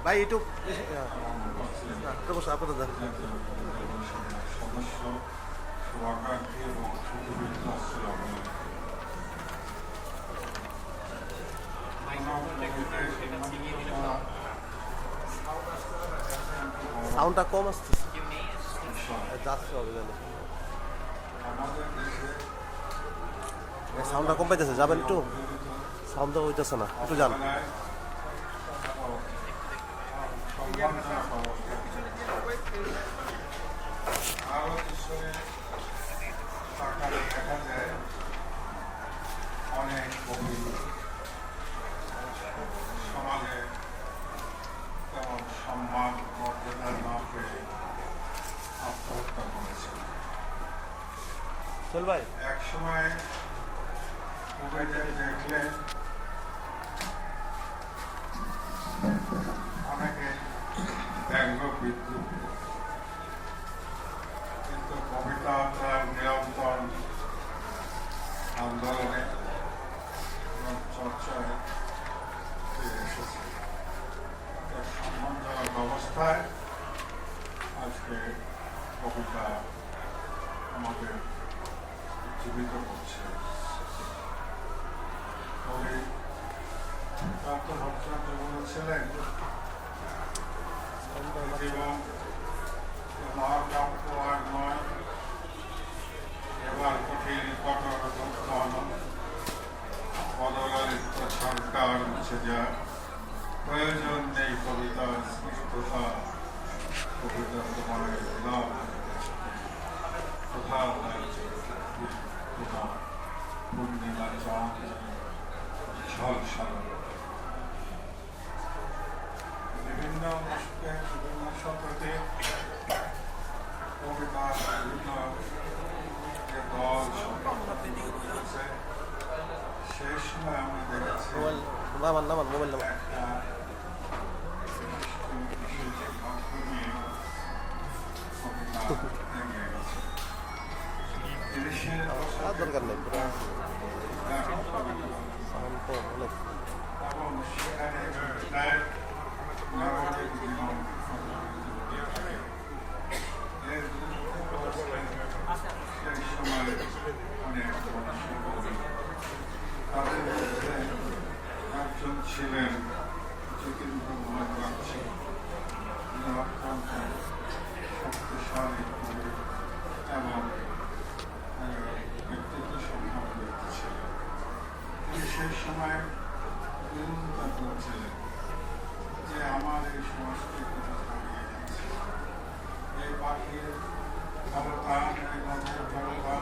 ভাই একটু বসে আপনাদের দেন। সদস্য শুভাকাঙ্ক্ষী এবং সুবিধা ছিল সাউন্ডটা কম আসতেছে, যাচ্ছে হবে জানি। আমাদের দেশে সাউন্ডটা কম পাইতেছে, যাবেন একটু। সাউন্ডটা হইতেছে না, একটু যান। অনেক কবি সমাজে তেমন সম্মান মর্যাদা না পেয়ে আত্মহত্যা করেছে। চল ভাই, এক সময় কবিদের দেখলে অনেকে ব্যঙ্গ বিদ্রুপ, কিন্তু কবিতা তার নিরন্তর আন্দোলনে এবং চর্চায় ফিরে এসেছে। তার সম্মানজনক অবস্থায় আজকে কবিতা আমাদের জীবিত করছে। কবি প্রাপ্ত ভট্টাচার্য বলেছিলেন, জীবন মহাকাব্য আর নয়, এবার কঠিন কঠোর পদলালিত সরকার হচ্ছে যা প্রয়োজন নেই কবিতার স্নিগ্ধতা, কবিতা তোমার লাভ কোথাও পূর্ণিমা চাঁদ ঝলসাল। বিভিন্ন অংশে বিভিন্ন শব্দতে কবিতার বিভিন্ন যে দল আছে, সেই সময় আমরা দেখেছি মোবাইল নামান নামান, মোবাইল নামান। একটা নিয়ে কবিতা এগিয়ে গেছে। আর দরকার নেই, সাউন্ড তো অনেক। এবং সেখানে প্রায় নাগরিক জীবন সেই সময় অনেক তাদের মধ্যে একজন ছিলেন যতীন্দ্র মুখার্জী, অত্যন্ত শক্তিশালী এবং ব্যক্তিত্ব সম্পন্ন ব্যক্তি ছিলেন। তিনি সেই সময় বিরোধিতা করেছিলেন যে আমার এই সংস্কৃতিটা হারিয়ে যাচ্ছে, এই পাখির জলপান, এই নদীর জলপান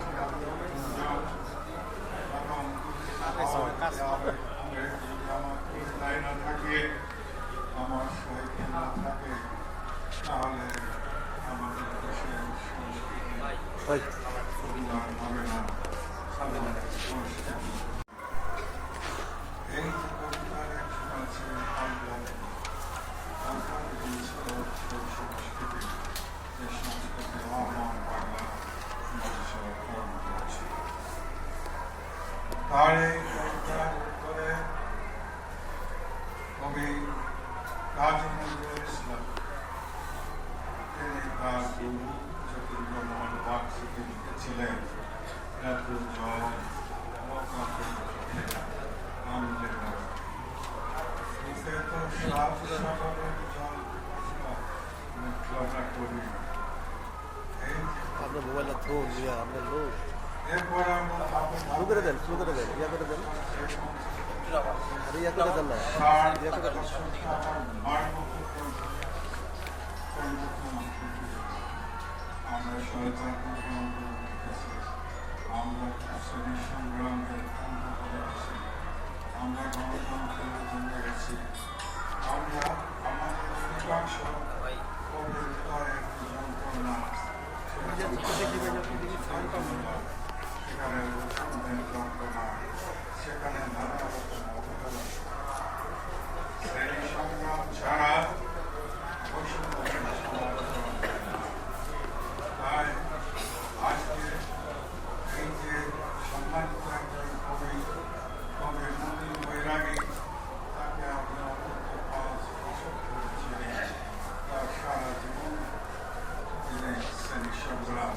এবং আমার না থাকে, আমার সাহিত্য না থাকে, তাহলে আমাদের দেশের সংস্কৃতি হবে না, সাধারণ সংস্কৃতি। এই যে কবিতার একজন আছে সংস্কৃতি, যে সংস্কৃতি আমার বাংলা মহাসড়ক করেছে। তার এই কবিতার উত্তরে কবি কাজী নজরুল ইসলাম তিনি তার গুরু যতীন্দ্রমোহন বাগচিকে লিখেছিলেন, এত জল আনলে না এতে তো সাত সাগরের জল মেঘলা করি। এই আপনার মোবাইলটা থ্রুন ইয়া, আপনার লোক এরপরে আমরা শুরু করে দেন, শুরু করে দেন, ইয়া করে দেন, আরে ইয়া করে দেন না, ইয়া করে দেন। আমরা শয়তান আমরা শ্রেণী সংগ্রামের আমরা গণতন্ত্রের জন্য গেছি, আমরা আমাদের অধিকাংশ কবিতার একটি যন্ত্রণা, সেখানে যন্ত্রণা, সেখানে নানা রকম অবহেলা, শ্রেণী সংগ্রাম ছাড়া তাই আজকে এই যে সম্মানিত একজন কবি কবি নবীন বৈরাগী, তাকে আমরা অন্তত 5 বছর ধরেছি সংগ্রাম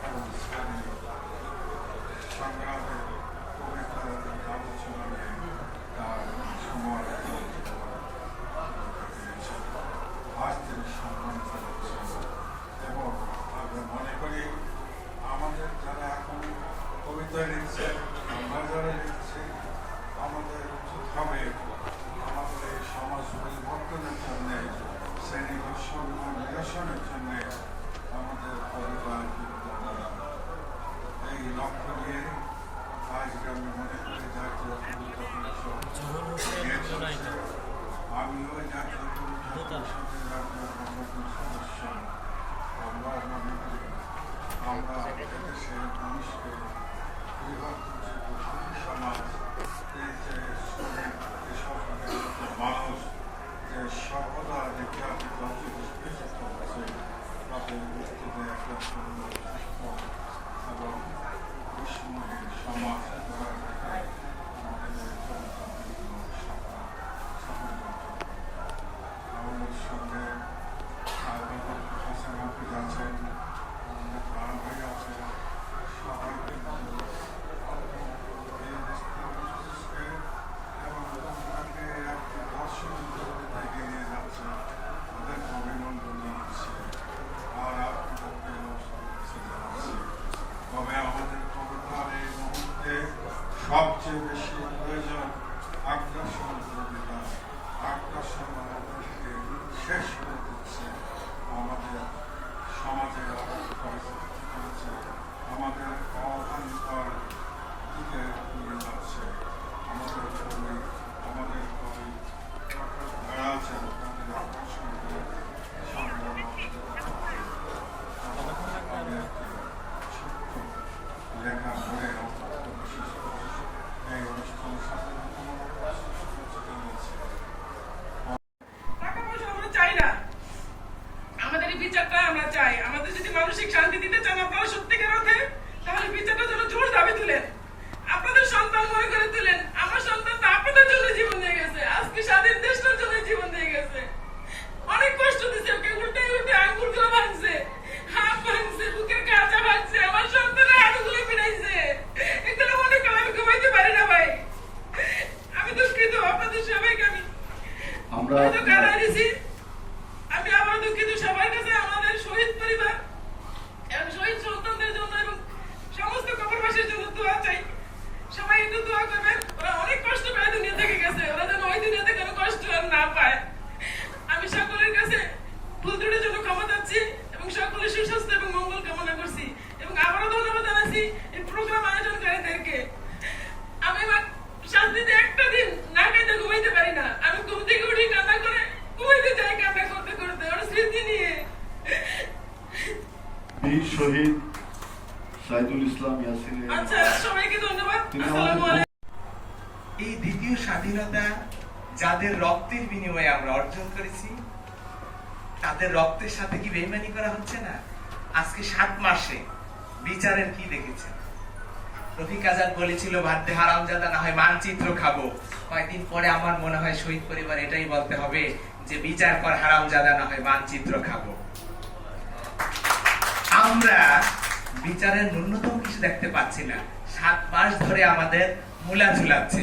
এবং শ্রেণী সংগ্রামের কবিতার আলোচনা নিয়ে তার সময় আজ তিনি সম্মানিত হচ্ছেন এবং আমরা মনে করি আমাদের যারা এখন কবিতা লিখছে আমরা যারা লিখছি আমাদের উচিত হবে আমাদের এই সমাজ পরিবর্তনের জন্য শ্রেণী বৈষম্য নিরসনের জন্য আমাদের পরিবার এই লক্ষ্য নিয়ে আজকে আমি মনে করি জাতীয় কবিতা পরিষদ আমিও জাতীয় কবিতা পরিষদের সদস্য আমরা মনে করি আমরা এদেশের মানুষকে পরিবর্তন সমাজ এই যে শ্রমিক মানুষ যে সর্বদা নির্যাতিত বিস্তৃত হচ্ছে তাদের ভিত্তিতে একটা সুন্দর সুস্থ এবং বিস্ময়ী সমাজ গড়ার থেকে আমাদের আমাদের সঙ্গে হাসান হাফিজ আছেন আমাদের প্রাণ ভাই আছেন সবাইকে এবং তোমাকে একটি দর্শন এগিয়ে নিয়ে যাচ্ছে ওদের অভিনন্দন জানাচ্ছি আর আপনাদেরকে শুভেচ্ছা জানাচ্ছি তবে আমাদের কবিতার এই মুহূর্তে সবচেয়ে বেশি প্রয়োজন আগ্রাসন কবিতা আগ্রাসন আমাদেরকে শেষ করে দিচ্ছে আমাদের সমাজের পরিস্থিতি করেছে আমাদের অভান্তর দিকে নিয়ে যাচ্ছে আমাদের কবি যারা আছেন তাদের আকর্ষণ করে সংগ্রাম আমি একটি ছোট্ট লেখা পড়ে বিশেষ করে এই অনুষ্ঠানের সাথে জানিয়েছি টাকা পয়সা আমরা চাই না, আমাদের এই বিচারটা আমরা চাই। আমাদের যদি মানসিক শান্তি দিতে চান আপনারা সত্যিকার অর্থে, তাহলে বিচারটা যেন জোর দাবি তুলেন, আপনাদের সন্তান মনে করে তুলেন। আমার সন্তানটা আপনাদের জন্য জীবন দিয়ে গেছে, আজকে স্বাধীন দেশটার জন্য জীবন দিয়ে গেছে। অনেক কষ্ট দিচ্ছে, ওকে উল্টে উল্টে আঙ্গুলগুলো ভাঙছে, হাত ভাঙছে, বুকের কাঁচা ভাঙছে, আমার সন্তানের হাতগুলো পিড়াইছে। এগুলো মনে করে আমি ঘুমাইতে পারি না ভাই। আমি দুঃখিত, আপনাদের সবাইকে আমরা আমি আবার দুঃখিত সবার কাছে, আমাদের শহীদ পরিবার এবং শহীদ সন্তানদের জন্য এবং সমস্ত কবরবাসীর জন্য দোয়া চাই। সবাই একটু দোয়া করবেন, ওরা অনেক কষ্ট পায় দুনিয়া থেকে গেছে, ওরা যেন ওই দুনিয়াতে কোনো কষ্ট আর না পায়। আমি সকলের কাছে ভুল ত্রুটির জন্য ক্ষমা চাচ্ছি এবং সকলের সুস্বাস্থ্য এবং মঙ্গল কামনা করছি এবং আবারও ধন্যবাদ জানাচ্ছি এই প্রোগ্রাম আয়োজনকারীদেরকে। আমি শান্তিতে একটা দিন না খাইতে ঘুমাইতে পারি না, আমি ঘুম থেকে উঠি কান্না করে ঘুমাইতে যাই, কান্না করতে করতে ওর স্মৃতি নিয়ে। বীর শহীদ সাইদুল ইসলাম ইয়াসিনের আচ্ছা, সবাইকে ধন্যবাদ। তিনি আসসালামু আলাইকুম। এই দ্বিতীয় স্বাধীনতা যাদের রক্তের বিনিময়ে আমরা অর্জন করেছি, তাদের রক্তের সাথে কি বেইমানি করা হচ্ছে না? আজকে 7 মাসে বিচারের কি দেখেছেন? রফিক আজাদ বলেছিল ভাদ্যে হারামজাদা না হয় মানচিত্র খাবো। কয়েকদিন পরে আমার মনে হয় শহীদ পরিবার এটাই বলতে হবে যে বিচার কর হারামজাদা না হয় মানচিত্র খাবো। আমরা বিচারের ন্যূনতম কিছু দেখতে পাচ্ছি না। 7 মাস ধরে আমাদের মূলা ঝুলাচ্ছে।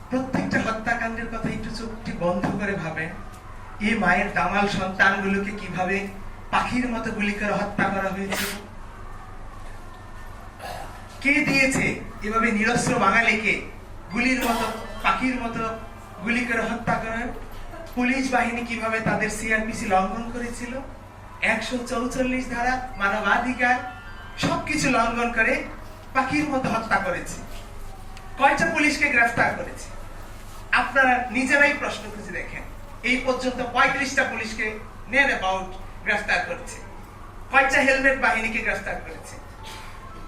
প্রত্যেকটা হত্যাকাণ্ডের কথা একটু চোখটি বন্ধ করে ভাবেন। এই মায়ের দামাল সন্তানগুলোকে কিভাবে পাখির মতো গুলি করে হত্যা করা হয়েছিল। কে দিয়েছে এভাবে নিরস্ত্র বাঙালিকে গুলির মতো পাখির মতো গুলি করে হত্যা করার? পুলিশ বাহিনী কিভাবে তাদের সিআরপিসি লঙ্ঘন করেছিল, 144 ধারা মানবাধিকার সবকিছু লঙ্ঘন করে পাখির মতো হত্যা করেছে। কয়টা পুলিশকে গ্রেফতার করেছে? আপনারা নিজেরাই প্রশ্ন খুঁজে দেখেন। এই পর্যন্ত 35টা পুলিশকে নিয়ার অ্যাবাউট গ্রেফতার করেছে। কয়টা হেলমেট বাহিনীকে গ্রেফতার করেছে?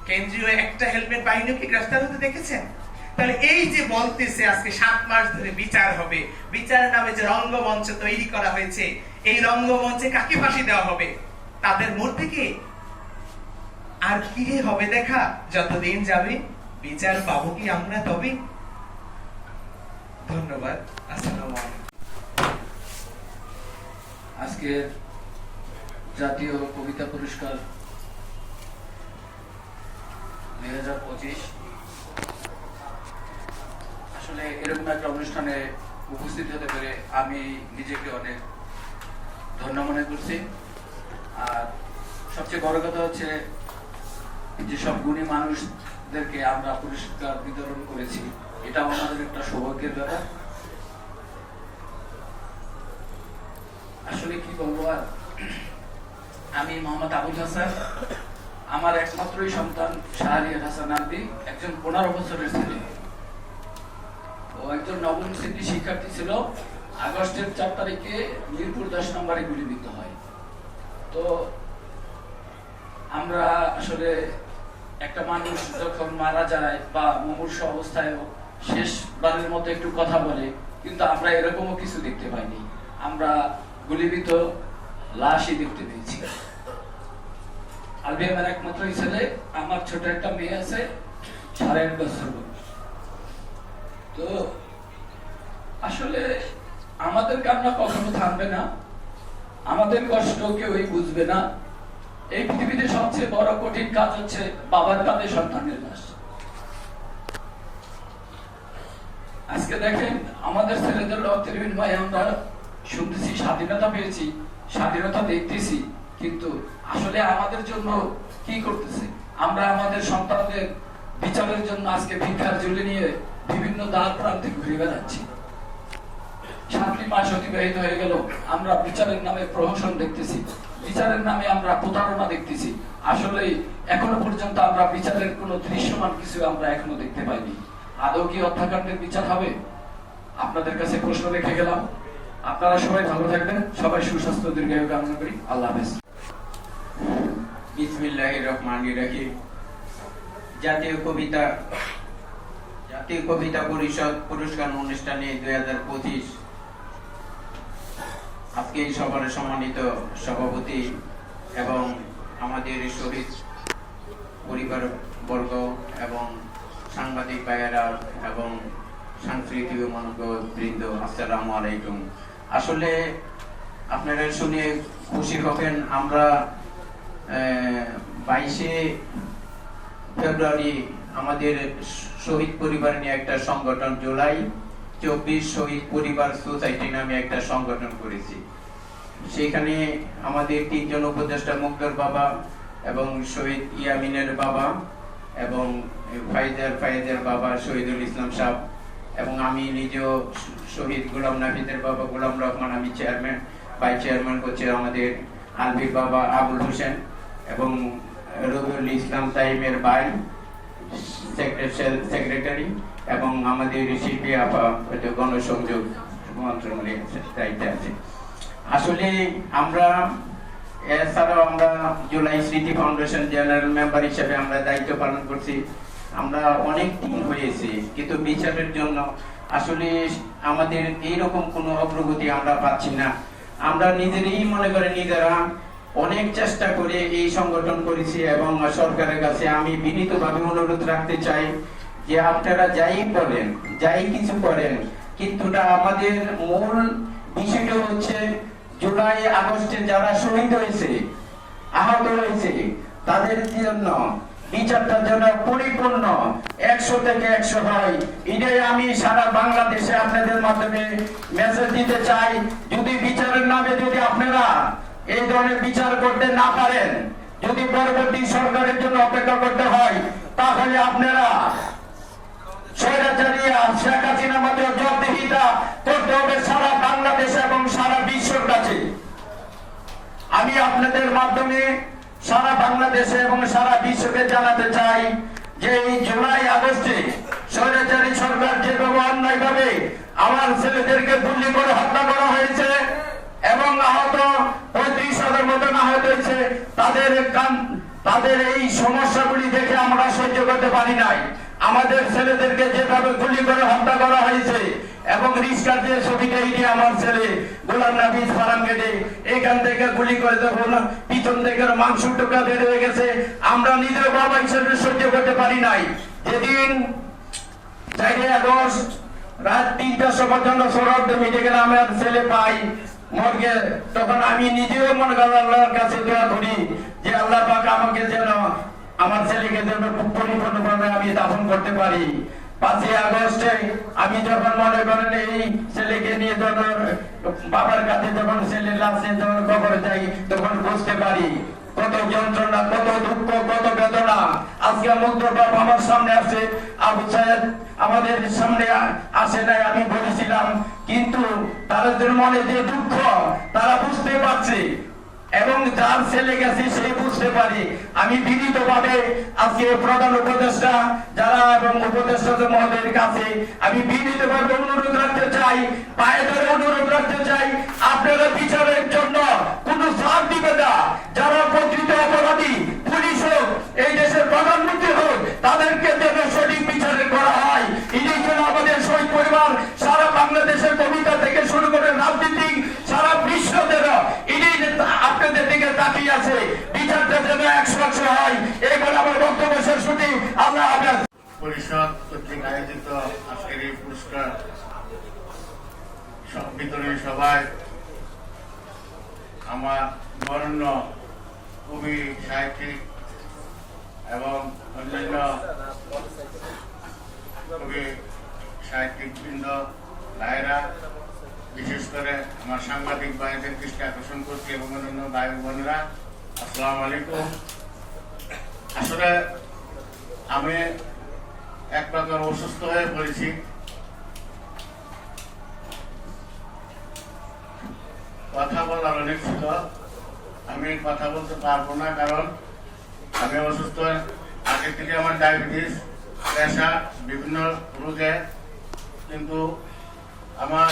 কেন্দ্রীয় একটা হেলমেট বাহিনীকে গ্রেফতার হতে দেখেছেন? তাহলে এই যে বলতেছে আজকে 7 মাস ধরে বিচার হবে, বিচারের নামে যে রঙ্গমঞ্চ তৈরি করা হয়েছে, এই রঙ্গমঞ্চে কাকে ফাঁসি দেওয়া হবে? তাদের মধ্যে কি আর কি হবে দেখা? যতদিন যাবে বিচার পাবো কি আমরা তবে? ধন্যবাদ। আসসালামু আলাইকুম। আজকে জাতীয় কবিতা পুরস্কার 2025 আসলে এরকম একটা অনুষ্ঠানে উপস্থিত হতে পেরে আমি নিজেকে অনেক ধন্য মনে করছি। আর সবচেয়ে বড় কথা হচ্ছে যেসব গুণী মানুষদেরকে আমরা পুরস্কার বিতরণ করেছি, এটাও আমাদের একটা সৌভাগ্যের ব্যাপার। আসলে কি বলবো, আর আমি মোহাম্মদ আবুল হাসান, আমার একমাত্রই সন্তান শাহরিয়ার হাসান আলবি একজন 15 বছরের ছেলে। ও একজন নবম শ্রেণীর শিক্ষার্থী ছিল। আগস্টের 4 তারিখে মিরপুর 10 নম্বরে গুলিবিদ্ধ হয়। তো আমরা আসলে একটা মানুষ যখন মারা যায় বা মুমূর্ষ অবস্থায় শেষবারের মতো একটু কথা বলে, কিন্তু আমরা এরকমও কিছু দেখতে পাইনি। আমরা গুলিবিদ্ধ লাশই দেখতে পেয়েছি। আলবি আমার একমাত্রই ছেলে। আমার ছোট একটা মেয়ে আছে, 8.5 বছর বয়স। তো আসলে আমাদের কান্না কখনো থামবে না, আমাদের কষ্ট কেউই বুঝবে না। এই পৃথিবীতে সবচেয়ে বড় কঠিন কাজ হচ্ছে বাবার কাঁধে সন্তানের লাশ। আজকে দেখেন, আমাদের ছেলেদের রক্তের বিনিময়ে আমরা শুনতেছি স্বাধীনতা পেয়েছি, স্বাধীনতা দেখতেছি, কিন্তু আসলে আমাদের জন্য কি করতেছে? আমরা আমাদের সন্তানদের বিচারের জন্য আজকে ভিক্ষার ঝুলি নিয়ে বিভিন্ন দ্বার প্রান্তে ঘুরে বেড়াচ্ছি। 7 মাস অতিবাহিত হয়ে গেল, আমরা বিচারের নামে প্রহসন দেখতেছি, বিচারের নামে আমরা প্রতারণা দেখতেছি। আসলে এখনো পর্যন্ত আমরা বিচারের কোনো দৃশ্যমান কিছু আমরা এখনো দেখতে পাইনি। আদৌ কি হত্যাকাণ্ডের বিচার হবে? আপনাদের কাছে প্রশ্ন রেখে গেলাম। আপনারা সবাই ভালো থাকবেন, সবাই সুস্বাস্থ্য দীর্ঘায়ু কামনা করি। আল্লাহ হাফেজ। বিসমিল্লাহির রহমানির রহিম। জাতীয় কবিতা পরিষদ পুরস্কার অনুষ্ঠানে 2025 আজকে এই সভার সম্মানিত সভাপতি এবং আমাদের শহীদ পরিবার বর্গ এবং সাংবাদিক ভাইয়েরা এবং সাংস্কৃতিক বৃন্দ, আসসালামু আলাইকুম। আসলে আপনারা শুনে খুশি হবেন, আমরা 22শে ফেব্রুয়ারি আমাদের শহীদ পরিবার নিয়ে একটা সংগঠন, জুলাই 24 শহীদ পরিবার সোসাইটি নামে একটা সংগঠন করেছি। সেখানে আমাদের 3 জন উপদেষ্টা, মুক্তার বাবা এবং শহীদ ইয়ামিনের বাবা এবং ফাইজের বাবা শহীদুল ইসলাম সাহেব এবং আমি নিজেও শহীদ গোলাম নাফিদের বাবা গোলাম রহমান, আমি চেয়ারম্যান, ভাইস চেয়ারম্যান হচ্ছে আমাদের আলবির বাবা আবুল হোসেন এবং রবিউল ইসলাম তাইমের ভাই সেক্রেটারি এবং আমাদের শিল্পী আপা গণসংযোগ মন্ত্রণালয়ের দায়িত্বে আছে। আসলে আমরা এছাড়াও আমরা জুলাই স্মৃতি ফাউন্ডেশন জেনারেল মেম্বার হিসেবে আমরা দায়িত্ব পালন করছি। আমরা অনেক দিন হয়েছে, কিন্তু বিচারের জন্য আসলে আমাদের এইরকম কোনো অগ্রগতি আমরা পাচ্ছি না। আমরা নিজেরাই মনে করে নিজেরা অনেক চেষ্টা করে এই সংগঠন করেছি এবং সরকারের কাছে আমি বিনীতভাবে অনুরোধ রাখতে চাই যে আপনারা যাই বলেন, যাই কিছু করেন, কিন্তু আমাদের মূল বিষয়টা হচ্ছে জুলাই আগস্টে যারা শহীদ হয়েছে, আহত হয়েছে, তাদের জন্য বিচারটা যেন পরিপূর্ণ 100 থেকে 100 হয়। এটাই আমি সারা বাংলাদেশে আপনাদের মাধ্যমে মেসেজ দিতে চাই। যদি বিচারের নামে যদি আপনারা এই ধরনের বিচার করতে না পারেন, যদি পরবর্তী সরকারের জন্য অপেক্ষা করতে হয়, তাহলে আপনারা স্বৈরাচারী শেখ হাসিনার মতো জবাবদিহিতা করতে হবে সারা বাংলাদেশ এবং সারা বিশ্বর কাছে। আমি আপনাদের মাধ্যমে সারা বাংলাদেশে এবং সারা বিশ্বকে জানাতে চাই যে এই জুলাই আগস্টে স্বৈরাচারী সরকার যেভাবে অন্যায়ভাবে আমার ছেলেদেরকে গুলি করে হত্যা করা হয়েছে এবং আহত 35,000 মতন আহত হয়েছে, তাদের এই সমস্যাগুলি দেখে আমরা সহ্য করতে পারি নাই। আমাদের ছেলেদেরকে যেভাবে গুলি করে হত্যা করা হয়েছে এবং রিস্কার যে ছবিটা, এটি আমার ছেলে গোলাম নাফিজ ফারাম গেটে, এখান থেকে গুলি করে দেখুন পিছন থেকে মাংস টুকরা বের হয়ে গেছে। আমরা নিজের বাবা হিসেবে সহ্য করতে পারি নাই। যেদিন 4 আগস্ট রাত 3টার সময় জন্য সৌরভ মিটে গেলে আমার ছেলে পাই মর্গে, তখন আমি নিজেও মনে করি আল্লাহর কাছে দোয়া করি যে আল্লাহ পাক আমাকে যেন আমার ছেলেকে যেন পরিপূর্ণভাবে আমি দাফন করতে পারি। 5ই আগস্টে আমি যখন মনে করেন এই ছেলেকে নিয়ে যখন বাবার কাছে যখন ছেলের লাশে যখন কবরে যাই, তখন বুঝতে পারি কত যন্ত্রণা, কত দুঃখ, কত বেদনা। আজকে মুগ্ধ বাপ আমার সামনে আসে, আবু সাহেব আমাদের সামনে আসে নাই, আমি বলেছিলাম, কিন্তু তাদের মনে যে দুঃখ তারা বুঝতে পারছে এবং যার ছেলে গেছে সেই বুঝতে পারি। আমি বিনীতভাবে আজকে প্রধান উপদেষ্টা যারা এবং উপদেষ্টা মহোদয়ের কাছে আমি বিনীতভাবে অনুরোধ রাখতে চাই, পায়ে ধরে অনুরোধ রাখতে চাই, আপনারা বিচারের জন্য কোনো ছাড় দিবে না। যারা প্রকৃত অপরাধী, পুলিশ হোক, এই দেশের প্রধানমন্ত্রী হোক, তাদেরকে যেন সঠিক বিচারে করা হয়। এই জন্য আমাদের শহীদ পরিবার সারা বাংলাদেশের কবিতা থেকে শুরু করে রাজনীতিক সারা বিশ্বদের আপনাদের দিকে তাকিয়ে আছে, বিচারটা যেন 100 হয়। এই বলে আমার বক্তব্য শেষ করছি। আল্লাহ হাফেজ। পরিষদ কর্তৃক আয়োজিত আজকের এই পুরস্কার বিতরণী সভায় আমার বরেণ্য কবি, সাহিত্যিক এবং অন্যান্য কবি সাহিত্যিক বৃন্দ ভাইরা, বিশেষ করে আমার সাংবাদিক ভাইদের দৃষ্টি আকর্ষণ করছি এবং অন্যান্য ভাই বোনেরা, আসসালামু আলাইকুম। আসলে আমি এক প্রকার অসুস্থ হয়ে পড়েছি। কথা বলার অনেক ছিল, আমি কথা বলতে পারবো না, কারণ আমি অসুস্থ। আগে থেকে আমার ডায়াবেটিস, প্রেশার, বিভিন্ন রোগে, কিন্তু আমার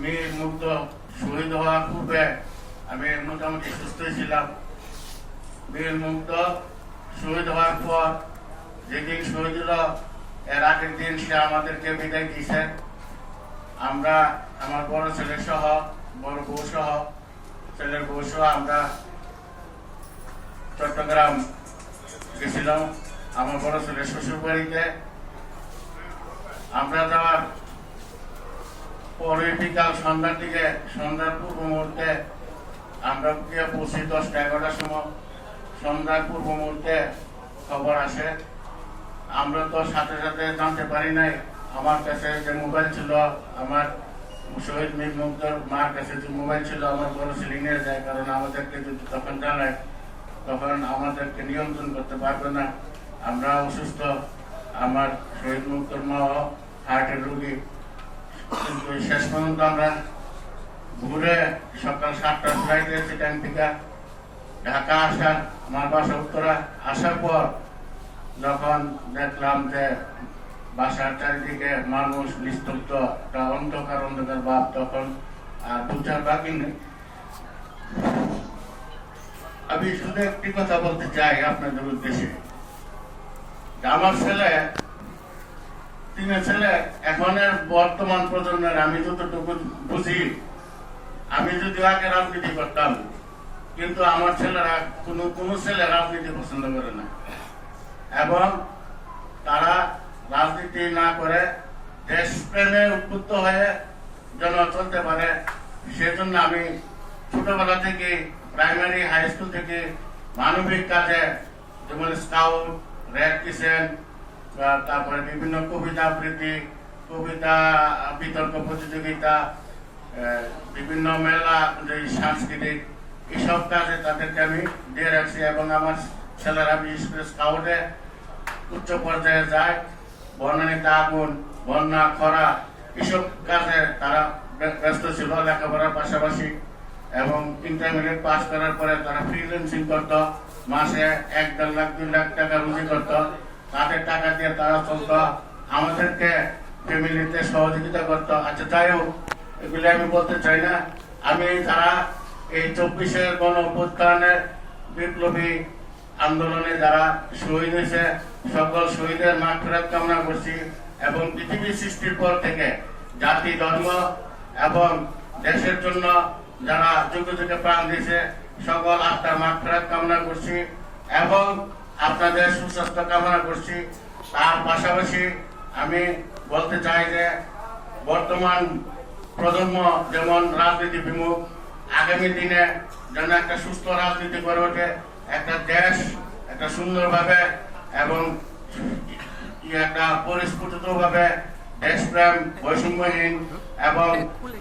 মেয়ের মুক্ত শহীদ হওয়ার পূর্বে আমি মোটামুটি সুস্থই ছিলাম। মেয়ের মুক্ত শহীদ হওয়ার পর যেদিন শহীদ হল, এর আগের দিন সে আমাদেরকে বিদায় দিয়েছে। আমরা আমার বড় ছেলে সহ, বড় বউ সহ, ছেলের বউ সহ আমরা চট্টগ্রাম গেছিলাম আমার বড় ছেলের শ্বশুর বাড়িতে। আমরা যাওয়ার পরে বিকাল সন্ধ্যার দিকে, সন্ধ্যার পূর্ব মুহূর্তে আমরা গিয়ে পৌঁছি 10টা-11টার সময়। সন্ধ্যার পূর্ব মুহূর্তে খবর আসে। আমরা তো সাথে সাথে জানতে পারি নাই। আমার কাছে যে মোবাইল ছিল, আমার শহীদ মীর মুগ্ধর মার কাছে যে মোবাইল ছিল, আমার বড় ছেলে নিয়ে যায়, কারণ আমাদেরকে যদি তখন জানায় তখন আমাদেরকে নিয়ন্ত্রণ করতে পারবে না। আমরা অসুস্থ, আমার শহীদ মুগ্ধর মাও হার্টের রোগী। কিন্তু শেষ পর্যন্ত আমরা ঘুরে সকাল 7টার ফ্লাইটে সেখান থেকে ঢাকা আসার, আমার বাসা উত্তরা আসার পর যখন দেখলাম যে বাসার চারিদিকে মানুষ নিস্তব্ধ, একটা অন্ধকার অন্ধকার ভাব, তখন আর বুঝার বাকি নেই। আমি শুধু একটি কথা বলতে চাই আপনাদের উদ্দেশ্যে, আমার ছেলে, 3 ছেলে, এখনের বর্তমান প্রজন্মের, আমি যতটুকু বুঝি, আমি যদি আগে রাজনীতি করতাম, কিন্তু আমার ছেলেরা কোনো ছেলে রাজনীতি পছন্দ করে না এবং তারা রাজনীতি না করে দেশপ্রেমে উদ্বুদ্ধ হয়ে যেন চলতে পারে, সেজন্য আমি ছোটবেলা থেকে, প্রাইমারি, হাই স্কুল থেকে মানবিক কাজে, যেমন স্কাউট, রেড ক্রিসেন্ট, তারপরে বিভিন্ন কবিতা আবৃত্তি, কবিতা বিতর্ক প্রতিযোগিতা, বিভিন্ন মেলা, সাংস্কৃতিক, এইসব কাজে তাদেরকে আমি দিয়ে রাখছি এবং আমার ছেলেরা বিশেষ করে স্কাউটে উচ্চ পর্যায়ে যায়। বনানীতে আগুন, বন্যা, খরা, এইসব কাজে তারা ব্যস্ত ছিল লেখাপড়ার পাশাপাশি এবং ইন্টারমিডিয়েট পাস করার পরে তারা ফ্রিল্যান্সিং করতো, মাসে 1-1.5 লাখ 2 লাখ টাকা রুজি করতো। তাদের টাকা দিয়ে তারা চলতো, আমাদেরকে ফ্যামিলিতে সহযোগিতা করতো। আচ্ছা, যাই হোক, এগুলি আমি বলতে চাই না। আমি যারা এই 24-এর গণ অভ্যুত্থানের বিপ্লবী আন্দোলনে যারা শহীদ হয়েছে, সকল শহীদের মাগফিরাত কামনা করছি এবং পৃথিবী সৃষ্টির পর থেকে জাতি, ধর্ম এবং দেশের জন্য যারা যুগে যুগে প্রাণ দিয়েছে, সকল আত্মার মাগফিরাত কামনা করছি এবং আপনাদের সুস্বাস্থ্য কামনা করছি। তার পাশাপাশি আমি বলতে চাই যে বর্তমান প্রজন্ম যেমন রাজনীতি বিমুখ, আগামী দিনে যেন একটা সুস্থ রাজনীতি করে ওঠে, একটা দেশ একটা সুন্দরভাবে এবং একটা পরিস্ফুটিতভাবে দেশপ্রেম, বৈষম্যহীন এবং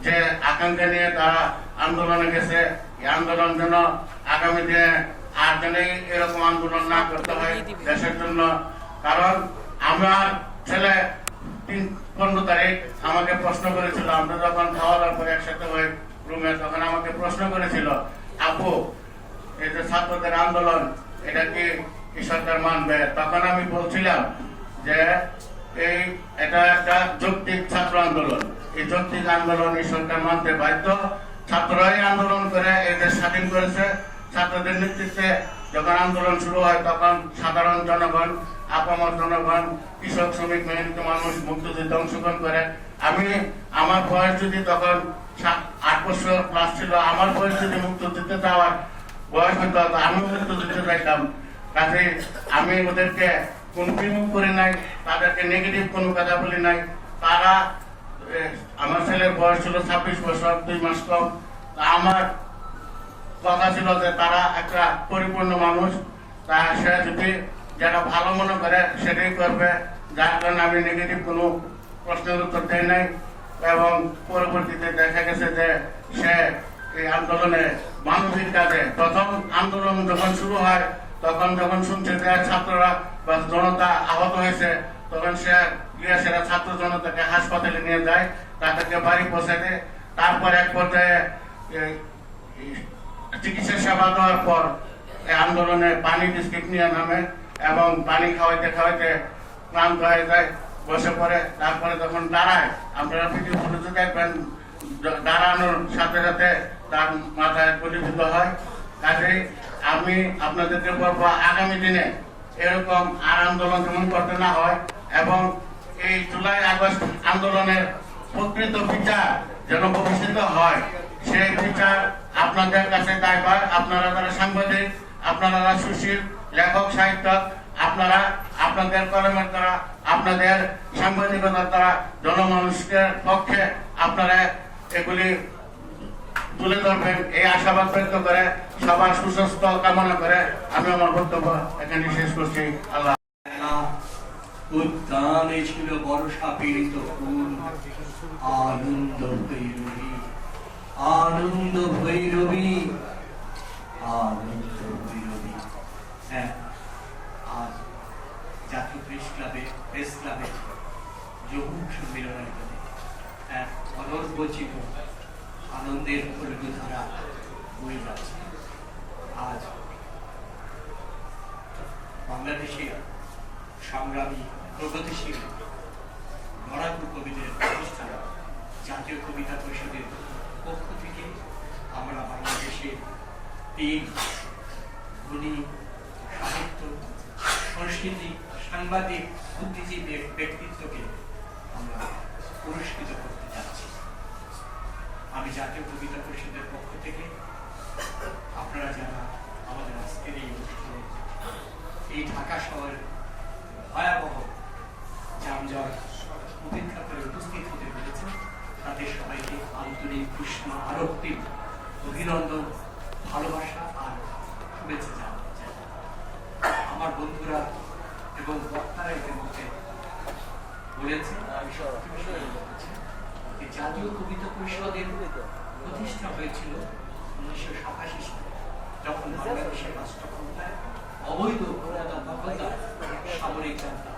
যে আকাঙ্ক্ষা নিয়ে তারা আন্দোলনে গেছে, এই আন্দোলন যেন আগামী দিনে আর যেন এরকম আন্দোলন না করতে হয় দেশের জন্য। কারণ আমার ছেলে 15 তারিখ আমাকে প্রশ্ন করেছিল, আমরা যখন খাওয়া দাওয়ার পরে একসাথে হয়ে রুমে, তখন আমাকে প্রশ্ন করেছিল, আপু এই যে ছাত্রদের আন্দোলন এটা কি সরকার মানবে? তখন আমি বলছিলাম যে এটা একটা যৌক্তিক ছাত্র আন্দোলন, এই যৌক্তিক আন্দোলন এই সরকার মানতে বাধ্য। ছাত্ররাই আন্দোলন করে এই দেশ স্বাধীন করেছে। ছাত্রদের নেতৃত্বে যখন আন্দোলন শুরু হয় তখন সাধারণ জনগণ, আপামর জনগণ, কৃষক, শ্রমিক, মেহনত মানুষ মুক্তিযুদ্ধে অংশগ্রহণ করে। আমার বয়স যদি তখন 8 বছর প্লাস ছিল, আমার বয়স যদি মুক্তিযুদ্ধে যাওয়ার বয়স হইতো আমি মুক্তিযুদ্ধে যাইতাম। কাজে আমি ওদেরকে কোন বিমুখ করি নাই, তাদেরকে নেগেটিভ কোনো কথা বলি নাই। তারা আমার ছেলের বয়স ছিল 26 বছর 2 মাস কম। আমার কথা ছিল যে তারা একটা পরিপূর্ণ মানুষ, তা সে যদি যেটা ভালো মনে করে সেটাই করবে, যার কারণে আমি নেগেটিভ কোনো প্রশ্নের উত্তর দেয় নাই। এবং পরবর্তীতে দেখা গেছে যে সে এই আন্দোলনে মানবিক কাজে, প্রথম আন্দোলন যখন শুরু হয় তখন যখন শুনছে যে ছাত্ররা বা জনতা আহত হয়েছে, তখন সে গিয়ে সেটা ছাত্র জনতাকে হাসপাতালে নিয়ে যায়, তাদেরকে বাড়ি পৌঁছে দেয়। তারপর এক পর্যায়ে চিকিৎসা সেবা দেওয়ার পর এই আন্দোলনে পানি বিস্কিট নিয়ে নামে এবং পানি খাওয়াইতে খাওয়াইতে ক্লান্ত হয়ে যায়, বসে পড়ে। তারপরে যখন দাঁড়ায়, আপনারা ভিডিও ফুটেজে দেখবেন, দাঁড়ানোর সাথে সাথে তার মাথায় গুলিবিদ্ধ হয়। কাজেই আমি আপনাদেরকে বলবো আগামী দিনে এরকম আর আন্দোলন যেমন করতে না হয় এবং এই জুলাই আগস্ট আন্দোলনের প্রকৃত বিচার যেন ভবিষ্যতে হয়, সেই বিচার আপনাদের কাছে দায়ভার। আপনারা যারা সাংবাদিক, আপনারা যারা সুশীল লেখক, সাহিত্যক, আপনারা আপনাদের কলমের দ্বারা, আপনাদের সাংবাদিকতার দ্বারা জনমানুষের পক্ষে আপনারা এগুলি তুলে ধরবেন, এই আশাবাদ ব্যক্ত করে সবার সুস্বাস্থ্য কামনা করে আমি আমার বক্তব্য এখানে শেষ করছি। আল্লাহ। উদ্যানে ছিল বর্ষা পীড়িত ফুল, আনন্দ ভৈরবী, আনন্দ ভৈরবী, আনন্দ ভৈরবী। হ্যাঁ, আজ জাতীয় প্রেস ক্লাবে যৌন সম্মেলনের এক অনর্বচিত আনন্দের ফলধারা বয়ে যাচ্ছে। আজ বাংলাদেশের সংগ্রামী প্রগতিশীল লড়াকু কবিদের প্রতিষ্ঠান জাতীয় কবিতা পরিষদের পক্ষ থেকে আমরা বাংলাদেশের 3 গুণী সাহিত্য, সংস্কৃতি, সাংবাদিক, বুদ্ধিজীবী ব্যক্তিত্বকে আমরা পুরস্কৃত করতে যাচ্ছি। আমি জাতীয় কবিতা পরিষদের পক্ষ থেকে আপনারা যারা আমাদের আজকের এই অনুষ্ঠানে এই ঢাকা শহরে ভয়াবহ যানজট উপেক্ষা করে উপস্থিত হতে পেরেছে, তাদের সবাইকে আন্তরিক কৃষ্ণ আরক্তিম অভিনন্দন, ভালোবাসা আর শুভেচ্ছা জানাতে চাই। আমার বন্ধুরা এবং বক্তারা এদের মধ্যে বলেছে, আমি জাতীয় কবিতা পরিষদের প্রতিষ্ঠা হয়েছিল 1987 সালে, যখন বাংলাদেশের রাষ্ট্র ক্ষমতায় অবৈধ ক্ষমতা দখলদার সামরিক জনতা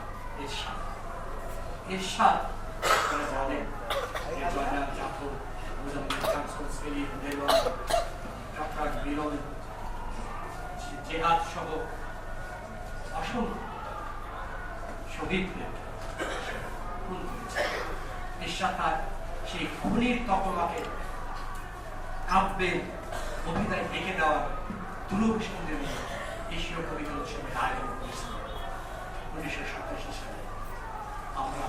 এরশাদ আপনারা জানেন যে জয়নাল জাফর, মোজাম্মেল শামসুল সেলিম, দেওয়ান, চক্রাট মিলন, জেহাদ সহ অসংখ্য শহীদদের খুন করেছে। এরশাদ তার সেই খুনির তকমাকে কাব্যের কবিতায় ঢেকে দেওয়ার দুরূহসন্দেহ এশীয় কবিতা উৎসবের আয়োজন করেছিল 1987 সালে। আমরা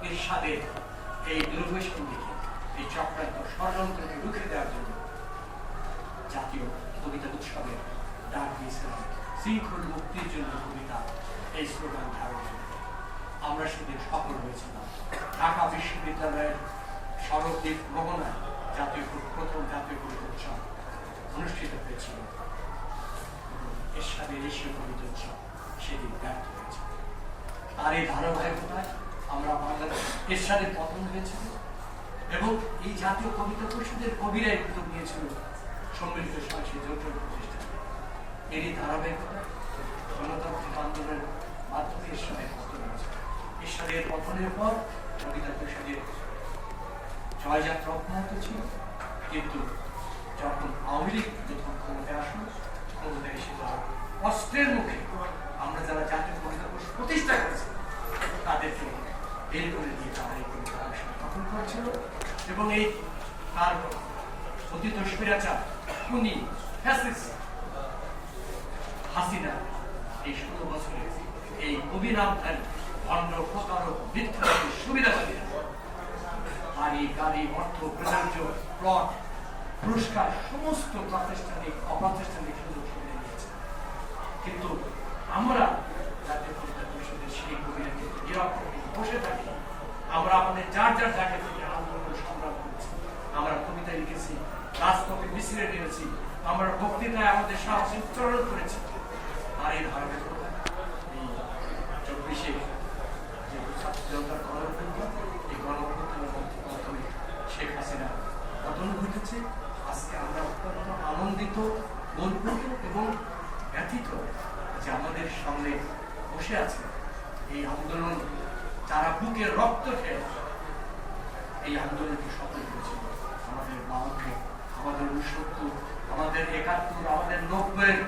এরশাদের এই দুরূহসন্দেহকে, এই চক্রান্ত ষড়যন্ত্রকে রুখে দেওয়ার জন্য জাতীয় কবিতা উৎসবের ডাক দিয়েছিলাম, শৃঙ্খল মুক্তির জন্য কবিতা, এই স্লোগান ধারণ করে আমরা সেদিন সফল হয়েছিলাম। ঢাকা বিশ্ববিদ্যালয়ের শরৎদ্বীপ মোহনায় প্রথম জাতীয় কবিতা উৎসব অনুষ্ঠিত হয়েছিল। এরশাদের এশীয় কবিতা উৎসব সেদিন ব্যর্থ হয়েছে। তার এই ধারাবাহিকতায় আমরা বাংলাদেশ এরশাদের পতন হয়েছিল এবং এই জাতীয় কবিতা পরিষদের কবিরাই উদ্যোগ নিয়েছিল সম্মিলিত সাহসী জোট প্রতিষ্ঠা। এরই ধারাবাহিকতায় গণতান্ত্রিক আন্দোলনের মাধ্যমে এরশাদের পতন হয়েছে। এরশাদের পতনের পর কবিতা পরিষদের জয়যাত্রা অব্যাহত ছিল, কিন্তু যখন আওয়ামী লীগ প্রথম ক্ষমতায় আসলো, ক্ষমতায় এসে তারা অস্ত্রের মুখে আমরা যারা জাতীয় কবিতা পরিষদ প্রতিষ্ঠা করেছি তাদেরকে বের করে দিয়ে তারা এই কবিতা পরিষদ গঠন করেছিল এবং এই তার অতীত স্বৈরাচার খুনি ফ্যাসিস্ট হাসিনা এই 16 বছরে এই কবি নামধারী অন্য প্রতারক মিথ্যাবাদী সুবিধাবাদীরা গাড়ি অর্থ প্রযোজ্য প্লট পুরস্কার সমস্ত প্রাতিষ্ঠানিক অপ্রাতিষ্ঠানিক সুযোগ সুবিধা নিয়েছে। কিন্তু আমরা জাতীয় কবিতা পরিষদের সেই কবিরাকে নিরক্ষর বসে থাকি। আমরা আমাদের যার যার জায়গা থেকে আন্দোলন সংগ্রাম করেছি, আমরা কবিতা লিখেছি, রাজপথে মিছিলে নেমেছি, আমরা বক্তৃতায় আমাদের সাহসী উচ্চারণ করেছি। আর এই ধারাবাহিকতা এই 24-এ যে ছাত্র জনতার গণঅভ্যুত্থান, এই গণঅভ্যুত্থানের মাধ্যমে শেখ হাসিনা পতন ঘটেছে। আজকে আমরা অত্যন্ত আনন্দিত, গর্বিত এবং ব্যথিত যে আমাদের সামনে বসে আছে এই আন্দোলন, যারা বুকের রক্ত খেয়ে এই আন্দোলনকে সফল করেছিল। আমাদের 52, আমাদের 69, আমাদের 71, আমাদের 90-এর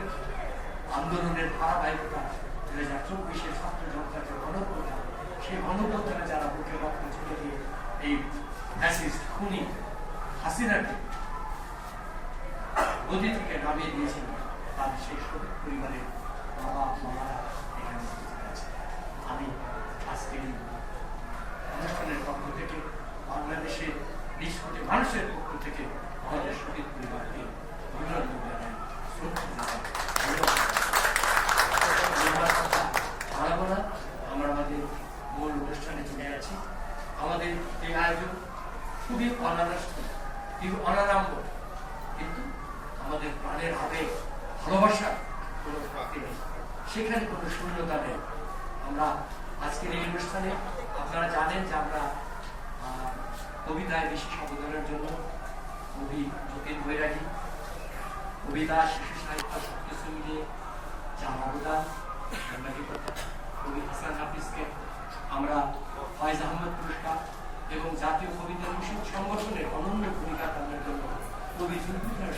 আন্দোলনের ধারাবাহিকতা, 2024-এর ছাত্র জনতার যে গণঅভ্যুত্থান, সেই গণঅভ্যুত্থানে যারা বুকের রক্ত ছেড়ে দিয়ে এই ফ্যাসিস্ট খুনি হাসিনাকে গদি থেকে নামিয়ে দিয়েছিল, তাদের সেই শহীদ পরিবারের বাবা মারা এখানে উপস্থিত আছে। আমি আজকের এই অনুষ্ঠানের পক্ষ থেকে, বাংলাদেশের 20 কোটি মানুষের পক্ষ থেকে আমাদের শহীদ পরিবারকে অভিনন্দন জানাই, শ্রদ্ধা জানাই। আমরা আমাদের মূল অনুষ্ঠানে চলে যাচ্ছি। আমাদের এই আয়োজন খুবই অনাড়ম্বর, কিন্তু আমাদের প্রাণের আবেগ, ভালোবাসা কোনো প্রাপ্তি নেই, সেখানে কোনো শূন্যতা নেই। আমরা আজকের এই অনুষ্ঠানে আপনারা জানেন যে আমরা কবিতায় বিশেষ অবদানের জন্য কবি যতীন বৈরাগী, কবিতা, শিশু সাহিত্য সবকিছু মিলিয়ে যার অবদান, কবি হাসান হাফিজকে আমরা ফয়েজ আহমেদ পুরস্কার এবং জাতীয় কবিতা মিশন সংগঠনের অনন্য ভূমিকা পালনের জন্য কবি জুলফিকার